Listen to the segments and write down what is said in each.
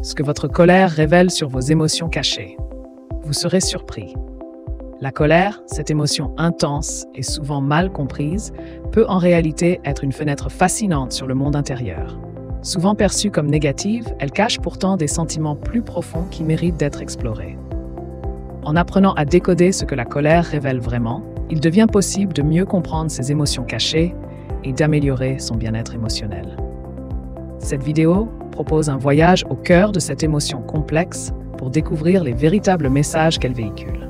ce que votre colère révèle sur vos émotions cachées. Vous serez surpris. La colère, cette émotion intense et souvent mal comprise, peut en réalité être une fenêtre fascinante sur le monde intérieur. Souvent perçue comme négative, elle cache pourtant des sentiments plus profonds qui méritent d'être explorés. En apprenant à décoder ce que la colère révèle vraiment, il devient possible de mieux comprendre ses émotions cachées et d'améliorer son bien-être émotionnel. Cette vidéo propose un voyage au cœur de cette émotion complexe pour découvrir les véritables messages qu'elle véhicule.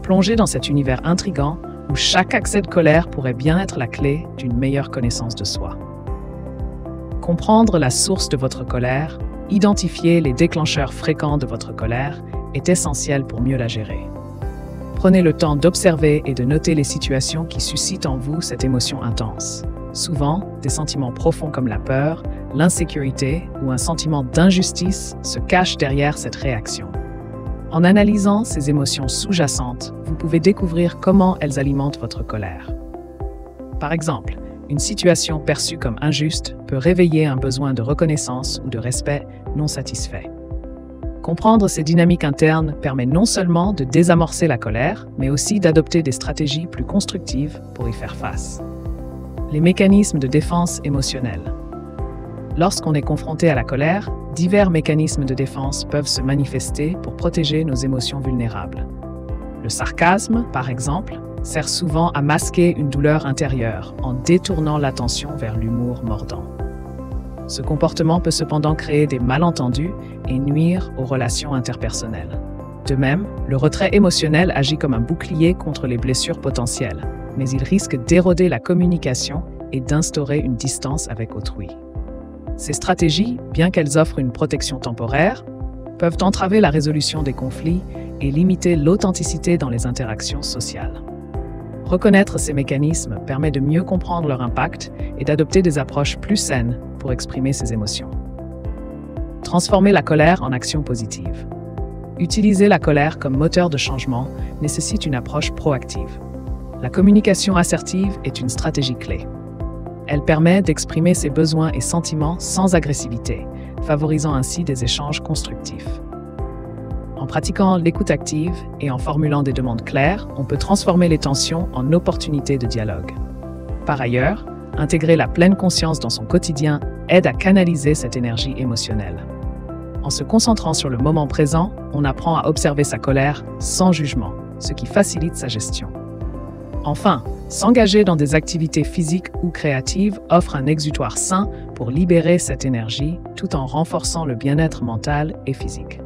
Plongez dans cet univers intrigant où chaque accès de colère pourrait bien être la clé d'une meilleure connaissance de soi. Comprendre la source de votre colère, identifier les déclencheurs fréquents de votre colère est essentiel pour mieux la gérer. Prenez le temps d'observer et de noter les situations qui suscitent en vous cette émotion intense. Souvent, des sentiments profonds comme la peur, l'insécurité ou un sentiment d'injustice se cachent derrière cette réaction. En analysant ces émotions sous-jacentes, vous pouvez découvrir comment elles alimentent votre colère. Par exemple, une situation perçue comme injuste peut réveiller un besoin de reconnaissance ou de respect non satisfait. Comprendre ces dynamiques internes permet non seulement de désamorcer la colère, mais aussi d'adopter des stratégies plus constructives pour y faire face. Les mécanismes de défense émotionnelle. Lorsqu'on est confronté à la colère, divers mécanismes de défense peuvent se manifester pour protéger nos émotions vulnérables. Le sarcasme, par exemple, sert souvent à masquer une douleur intérieure en détournant l'attention vers l'humour mordant. Ce comportement peut cependant créer des malentendus et nuire aux relations interpersonnelles. De même, le retrait émotionnel agit comme un bouclier contre les blessures potentielles, mais il risque d'éroder la communication et d'instaurer une distance avec autrui. Ces stratégies, bien qu'elles offrent une protection temporaire, peuvent entraver la résolution des conflits et limiter l'authenticité dans les interactions sociales. Reconnaître ces mécanismes permet de mieux comprendre leur impact et d'adopter des approches plus saines pour exprimer ses émotions. Transformer la colère en action positive. Utiliser la colère comme moteur de changement nécessite une approche proactive. La communication assertive est une stratégie clé. Elle permet d'exprimer ses besoins et sentiments sans agressivité, favorisant ainsi des échanges constructifs. En pratiquant l'écoute active et en formulant des demandes claires, on peut transformer les tensions en opportunités de dialogue. Par ailleurs, intégrer la pleine conscience dans son quotidien aide à canaliser cette énergie émotionnelle. En se concentrant sur le moment présent, on apprend à observer sa colère sans jugement, ce qui facilite sa gestion. Enfin, s'engager dans des activités physiques ou créatives offre un exutoire sain pour libérer cette énergie tout en renforçant le bien-être mental et physique.